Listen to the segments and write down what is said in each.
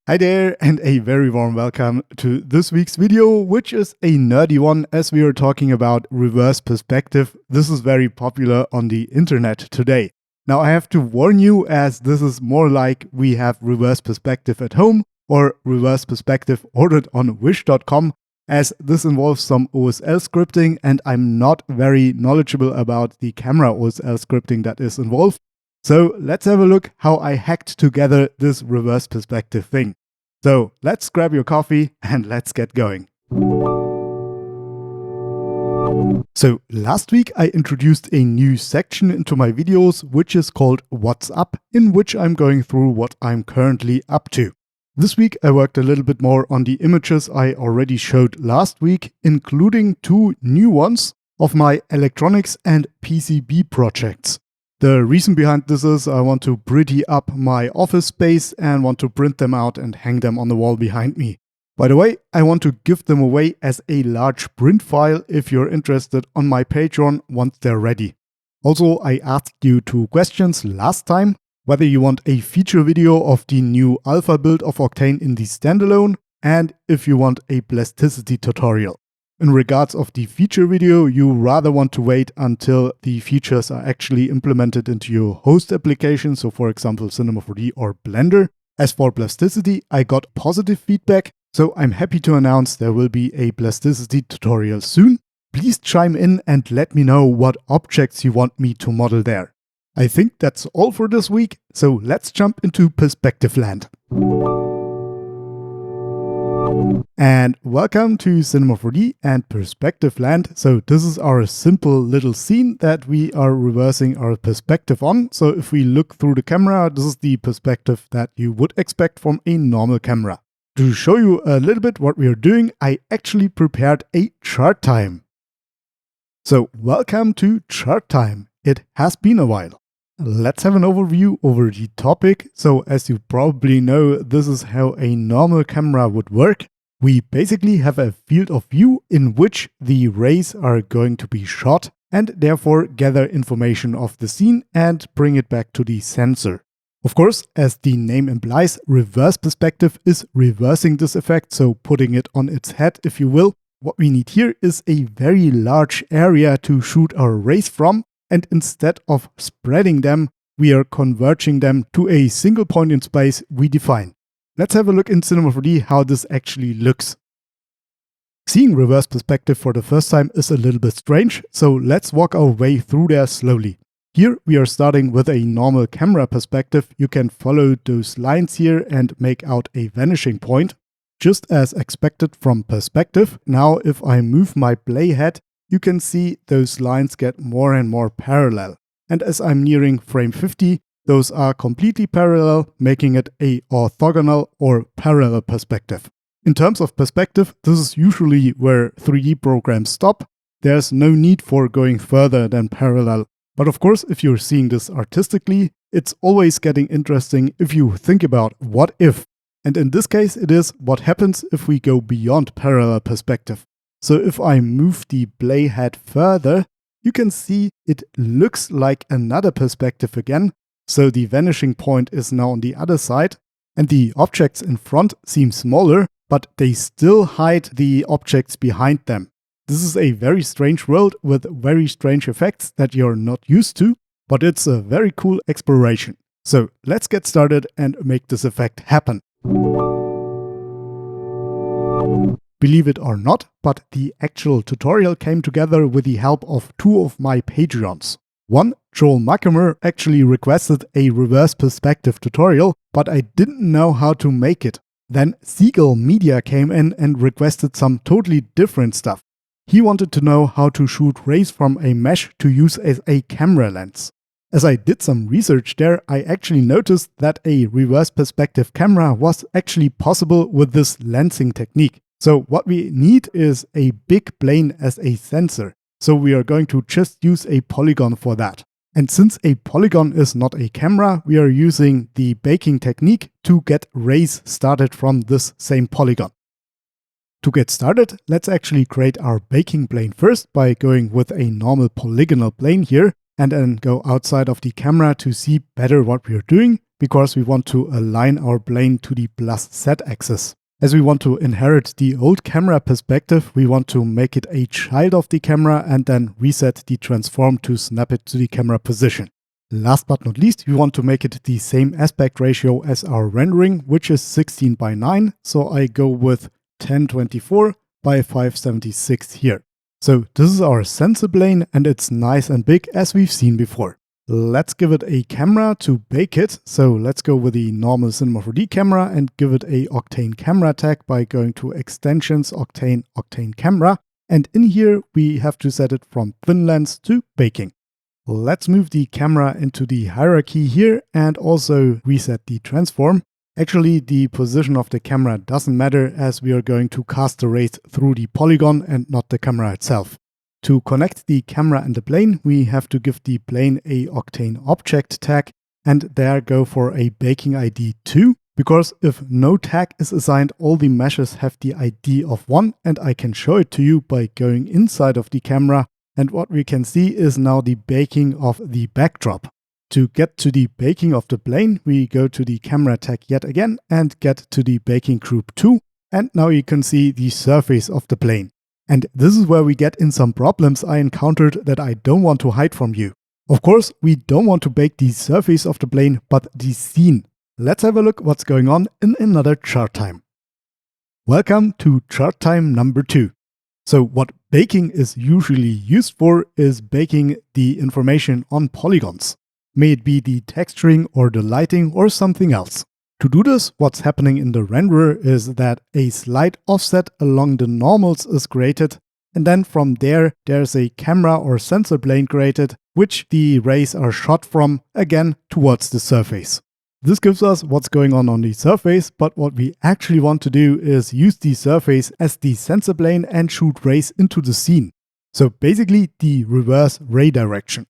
Hi there, and a very warm welcome to this week's video, which is a nerdy one as we are talking about reverse perspective. This is very popular on the internet today. Now I have to warn you, as this is more like we have reverse perspective at home or reverse perspective ordered on wish.com, as this involves some OSL scripting and I'm not very knowledgeable about the camera OSL scripting that is involved. So let's have a look how I hacked together this reverse perspective thing. So let's grab your coffee and let's get going. So last week I introduced a new section into my videos which is called What's Up, in which I'm going through what I'm currently up to. This week I worked a little bit more on the images I already showed last week, including two new ones of my electronics and PCB projects. The reason behind this is I want to pretty up my office space and want to print them out and hang them on the wall behind me. By the way, I want to give them away as a large print file if you're interested on my Patreon once they're ready. Also, I asked you two questions last time, whether you want a feature video of the new alpha build of Octane in the standalone, and if you want a plasticity tutorial. In regards of the feature video, you rather want to wait until the features are actually implemented into your host application, so for example Cinema 4D or Blender. As for plasticity, I got positive feedback, so I'm happy to announce there will be a plasticity tutorial soon. Please chime in and let me know what objects you want me to model there. I think that's all for this week, so let's jump into perspective land. And welcome to Cinema 4D and Perspective Land. So this is our simple little scene that we are reversing our perspective on. So if we look through the camera, this is the perspective that you would expect from a normal camera. To show you a little bit what we are doing, I actually prepared a chart time. So welcome to chart time. It has been a while. Let's have an overview over the topic. So as you probably know, this is how a normal camera would work. We basically have a field of view in which the rays are going to be shot and therefore gather information of the scene and bring it back to the sensor. Of course, as the name implies, reverse perspective is reversing this effect, so putting it on its head, if you will. What we need here is a very large area to shoot our rays from, and instead of spreading them, we are converging them to a single point in space we define. Let's have a look in Cinema 4D how this actually looks. Seeing reverse perspective for the first time is a little bit strange, so let's walk our way through there slowly. Here we are starting with a normal camera perspective. You can follow those lines here and make out a vanishing point, just as expected from perspective. Now if I move my playhead, you can see those lines get more and more parallel. And as I'm nearing frame 50, those are completely parallel, making it a orthogonal or parallel perspective. In terms of perspective, this is usually where 3D programs stop. There's no need for going further than parallel. But of course, if you're seeing this artistically, it's always getting interesting if you think about what if. And in this case, it is what happens if we go beyond parallel perspective. So if I move the playhead further, you can see it looks like another perspective again. So the vanishing point is now on the other side, and the objects in front seem smaller, but they still hide the objects behind them. This is a very strange world with very strange effects that you're not used to, but it's a very cool exploration. So let's get started and make this effect happen. Believe it or not, but the actual tutorial came together with the help of two of my Patreons. One, Joel Mackamer, actually requested a reverse perspective tutorial, but I didn't know how to make it. Then Seagull Media came in and requested some totally different stuff. He wanted to know how to shoot rays from a mesh to use as a camera lens. As I did some research there, I actually noticed that a reverse perspective camera was actually possible with this lensing technique. So what we need is a big plane as a sensor. So we are going to just use a polygon for that. And since a polygon is not a camera, we are using the baking technique to get rays started from this same polygon. To get started, let's actually create our baking plane first by going with a normal polygonal plane here and then go outside of the camera to see better what we are doing, because we want to align our plane to the plus Z axis. As we want to inherit the old camera perspective, we want to make it a child of the camera and then reset the transform to snap it to the camera position. Last but not least, we want to make it the same aspect ratio as our rendering, which is 16:9. So I go with 1024 by 576 here. So this is our sensor plane and it's nice and big as we've seen before. Let's give it a camera to bake it. So let's go with the normal Cinema 4D camera and give it a Octane camera tag by going to Extensions, Octane, Octane camera. And in here we have to set it from thin lens to baking. Let's move the camera into the hierarchy here and also reset the transform. Actually, the position of the camera doesn't matter as we are going to cast the rays through the polygon and not the camera itself. To connect the camera and the plane, we have to give the plane a Octane object tag and there go for a baking ID 2, because if no tag is assigned, all the meshes have the ID of 1 and I can show it to you by going inside of the camera, and what we can see is now the baking of the backdrop. To get to the baking of the plane, we go to the camera tag yet again and get to the baking group 2, and now you can see the surface of the plane. And this is where we get in some problems I encountered that I don't want to hide from you. Of course, we don't want to bake the surface of the plane, but the scene. Let's have a look what's going on in another chart time. Welcome to chart time number 2. So what baking is usually used for is baking the information on polygons. May it be the texturing or the lighting or something else. To do this, what's happening in the renderer is that a slight offset along the normals is created, and then from there's a camera or sensor plane created, which the rays are shot from, again, towards the surface. This gives us what's going on the surface, but what we actually want to do is use the surface as the sensor plane and shoot rays into the scene. So basically the reverse ray direction.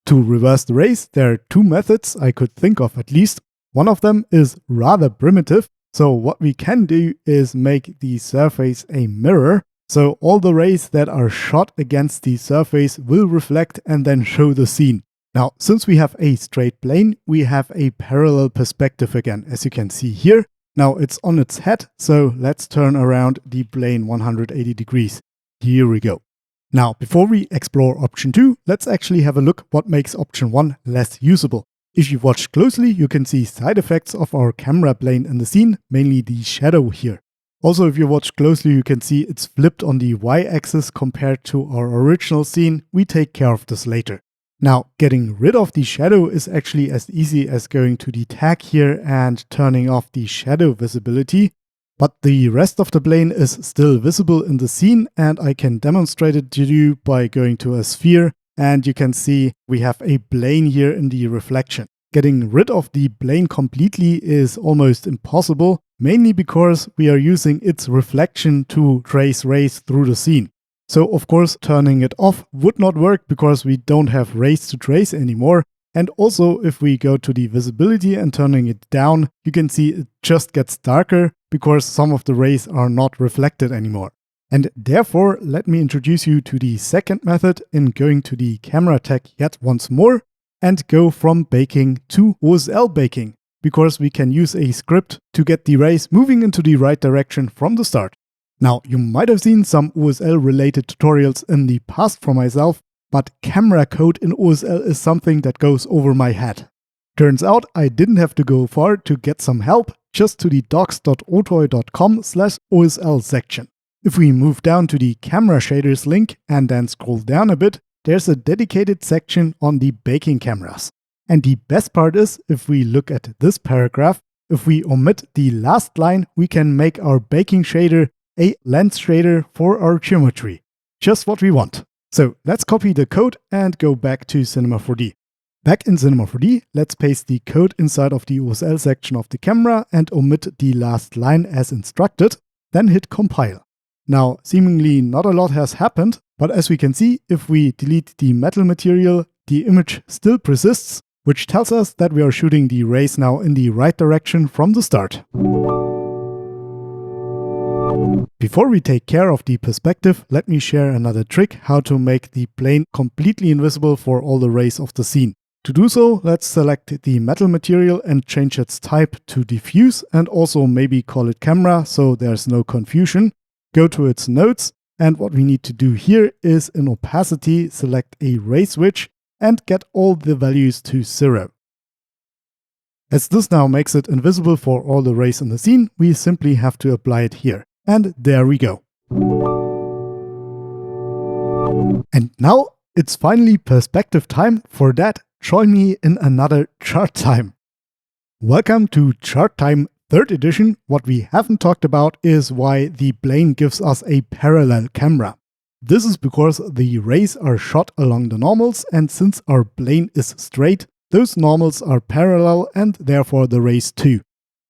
To reverse the rays, there are two methods I could think of at least. One of them is rather primitive, so what we can do is make the surface a mirror, so all the rays that are shot against the surface will reflect and then show the scene. Now, since we have a straight plane, we have a parallel perspective again, as you can see here. Now it's on its head, so let's turn around the plane 180 degrees. Here we go. Now, before we explore option 2, let's actually have a look what makes option 1 less usable. If you watch closely, you can see side effects of our camera plane in the scene, mainly the shadow here. Also, if you watch closely, you can see it's flipped on the y-axis compared to our original scene. We take care of this later. Now, getting rid of the shadow is actually as easy as going to the tag here and turning off the shadow visibility. But the rest of the plane is still visible in the scene, and I can demonstrate it to you by going to a sphere. And you can see we have a plane here in the reflection. Getting rid of the plane completely is almost impossible, mainly because we are using its reflection to trace rays through the scene. So of course turning it off would not work because we don't have rays to trace anymore. And also if we go to the visibility and turning it down, you can see it just gets darker because some of the rays are not reflected anymore. And therefore, let me introduce you to the second method in going to the camera tag yet once more and go from baking to OSL baking, because we can use a script to get the rays moving into the right direction from the start. Now, you might have seen some OSL related tutorials in the past from myself, but camera code in OSL is something that goes over my head. Turns out I didn't have to go far to get some help, just to the docs.otoy.com/OSL section. If we move down to the camera shaders link and then scroll down a bit, there's a dedicated section on the baking cameras. And the best part is, if we look at this paragraph, if we omit the last line, we can make our baking shader a lens shader for our geometry. Just what we want. So let's copy the code and go back to Cinema 4D. Back in Cinema 4D, let's paste the code inside of the OSL section of the camera and omit the last line as instructed, then hit compile. Now, seemingly not a lot has happened, but as we can see, if we delete the metal material, the image still persists, which tells us that we are shooting the rays now in the right direction from the start. Before we take care of the perspective, let me share another trick how to make the plane completely invisible for all the rays of the scene. To do so, let's select the metal material and change its type to diffuse and also maybe call it camera so there's no confusion. Go to its nodes, and what we need to do here is in opacity select a ray switch and get all the values to 0. As this now makes it invisible for all the rays in the scene, we simply have to apply it here. And there we go. And now it's finally perspective time. For that, join me in another chart time. Welcome to Chart Time 3rd edition. What we haven't talked about is why the plane gives us a parallel camera. This is because the rays are shot along the normals, and since our plane is straight, those normals are parallel and therefore the rays too.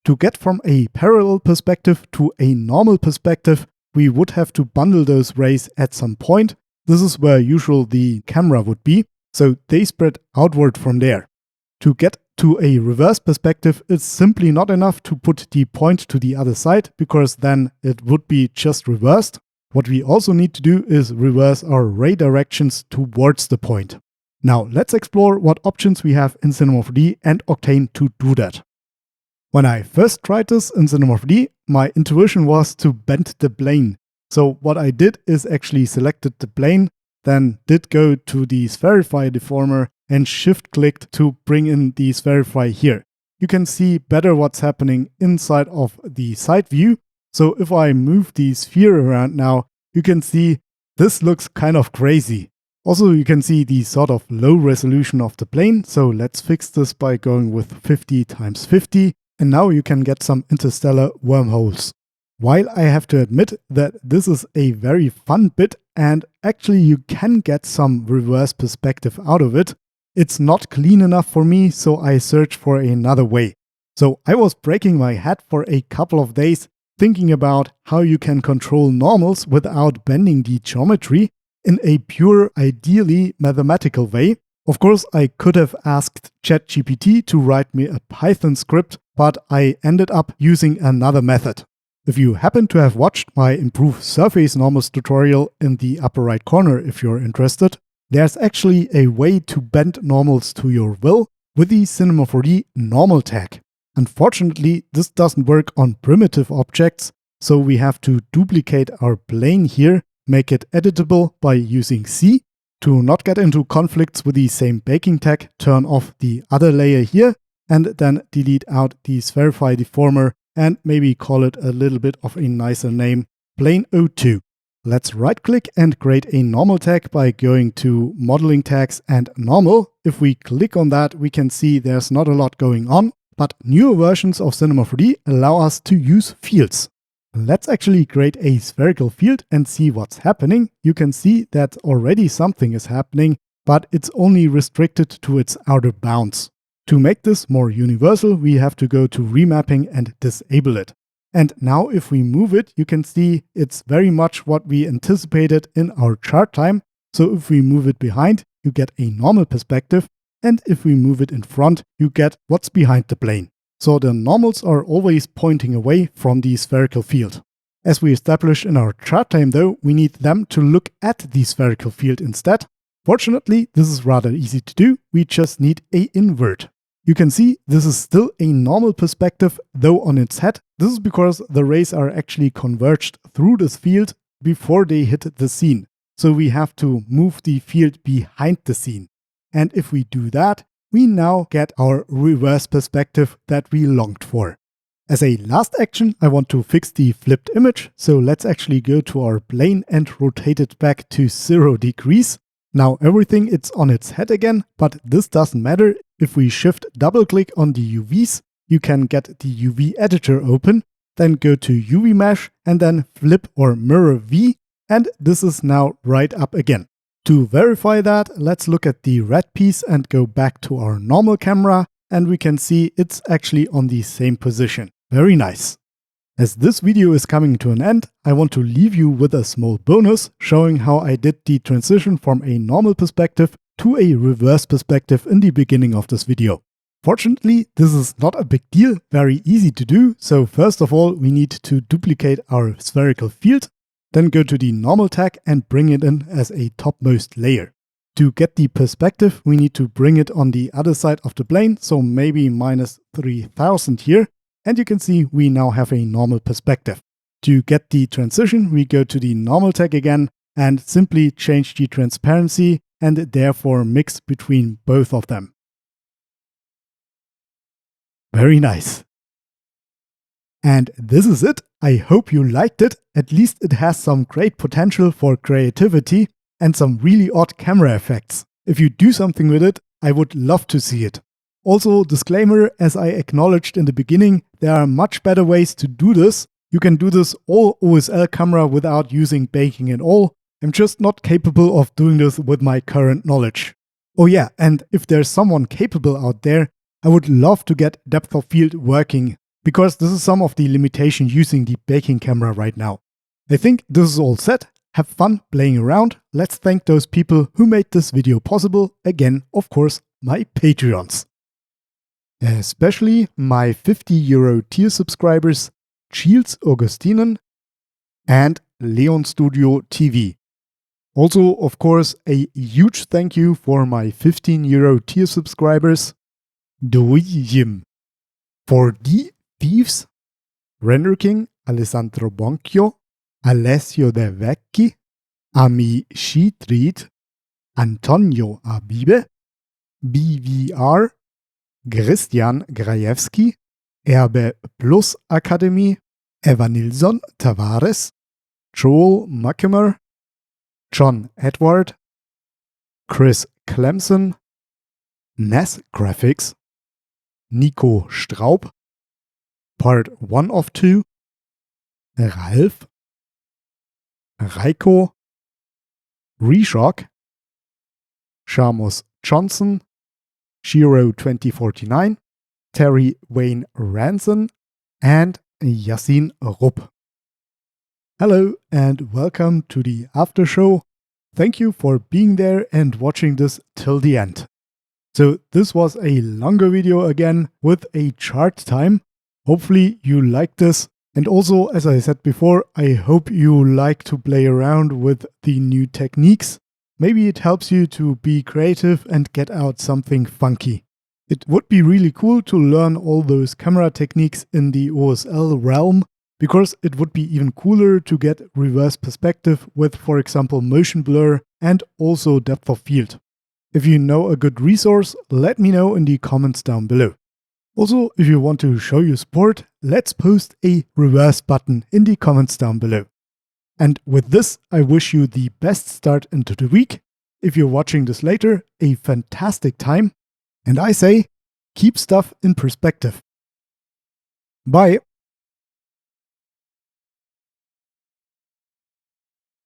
To get from a parallel perspective to a normal perspective, we would have to bundle those rays at some point. This is where usually the camera would be, so they spread outward from there. To get to a reverse perspective, it's simply not enough to put the point to the other side, because then it would be just reversed. What we also need to do is reverse our ray directions towards the point. Now let's explore what options we have in Cinema 4D and Octane to do that. When I first tried this in Cinema 4D, my intuition was to bend the plane. So what I did is actually selected the plane, then did go to the Spherify deformer and shift-clicked to bring in the Spherify here. You can see better what's happening inside of the side view. So if I move the sphere around now, you can see this looks kind of crazy. Also, you can see the sort of low resolution of the plane. So let's fix this by going with 50 × 50. And now you can get some interstellar wormholes. While I have to admit that this is a very fun bit and actually you can get some reverse perspective out of it, it's not clean enough for me, so I searched for another way. So I was breaking my head for a couple of days thinking about how you can control normals without bending the geometry in a pure, ideally mathematical way. Of course, I could have asked ChatGPT to write me a Python script, but I ended up using another method. If you happen to have watched my Improve Surface Normals tutorial in the upper right corner if you're interested, there's actually a way to bend normals to your will with the Cinema 4D normal tag. Unfortunately, this doesn't work on primitive objects, so we have to duplicate our plane here, make it editable by using C. To not get into conflicts with the same baking tag, turn off the other layer here, and then delete out the Spherify deformer and maybe call it a little bit of a nicer name, Plane 02. Let's right click and create a normal tag by going to Modeling Tags and Normal. If we click on that, we can see there's not a lot going on, but newer versions of Cinema 4D allow us to use fields. Let's actually create a spherical field and see what's happening. You can see that already something is happening, but it's only restricted to its outer bounds. To make this more universal, we have to go to remapping and disable it. And now if we move it, you can see it's very much what we anticipated in our chart time. So if we move it behind, you get a normal perspective. And if we move it in front, you get what's behind the plane. So the normals are always pointing away from the spherical field. As we established in our chart time though, we need them to look at the spherical field instead. Fortunately, this is rather easy to do. We just need an invert. You can see this is still a normal perspective, though on its head. This is because the rays are actually converged through this field before they hit the scene. So we have to move the field behind the scene. And if we do that, we now get our reverse perspective that we longed for. As a last action, I want to fix the flipped image. So let's actually go to our plane and rotate it back to 0 degrees. Now everything is on its head again, but this doesn't matter. If we shift double click on the UVs, you can get the UV editor open, then go to UV mesh and then flip or mirror V, and this is now right up again. To verify that, let's look at the red piece and go back to our normal camera, and we can see it's actually on the same position. Very nice. As this video is coming to an end, I want to leave you with a small bonus showing how I did the transition from a normal perspective to a reverse perspective in the beginning of this video. Fortunately, this is not a big deal, very easy to do. So first of all, we need to duplicate our spherical field, then go to the normal tag and bring it in as a topmost layer. To get the perspective, we need to bring it on the other side of the plane, so maybe minus 3000 here. And you can see we now have a normal perspective. To get the transition, we go to the normal tag again and simply change the transparency and therefore mix between both of them. Very nice. And this is it. I hope you liked it. At least it has some great potential for creativity and some really odd camera effects. If you do something with it, I would love to see it. Also, disclaimer, as I acknowledged in the beginning, there are much better ways to do this. You can do this all OSL camera without using baking at all. I'm just not capable of doing this with my current knowledge. Oh yeah, and if there's someone capable out there, I would love to get depth of field working, because this is some of the limitation using the baking camera right now. I think this is all set. Have fun playing around. Let's thank those people who made this video possible. Again, of course, my Patreons. Especially my €50 tier subscribers, Shields Augustinen and Leon Studio TV. Also, of course, a huge thank you for my €15 tier subscribers, Doijim. For D Thieves, Render King, Alessandro Bonchio, Alessio De Vecchi, Ami Schietried, Antonio Abibe, BVR, Christian Grajewski, Erbe Plus Akademie, Eva Nilsson Tavares, Joel Muckemer, John Edward, Chris Clemson, Ness Graphics, Nico Straub, Part 1 of 2, Ralf, Reiko, Reshock, Shamus Johnson, Shiro 2049, Terry Wayne Ranson, and Yassin Rupp. Hello and welcome to the after show. Thank you for being there and watching this till the end. So this was a longer video again with a chart time. Hopefully you liked this. And also, as I said before, I hope you like to play around with the new techniques. Maybe it helps you to be creative and get out something funky. It would be really cool to learn all those camera techniques in the OSL realm, because it would be even cooler to get reverse perspective with, for example, motion blur and also depth of field. If you know a good resource, let me know in the comments down below. Also, if you want to show your support, let's post a reverse button in the comments down below. And with this, I wish you the best start into the week. If you're watching this later, a fantastic time. And I say, keep stuff in perspective. Bye.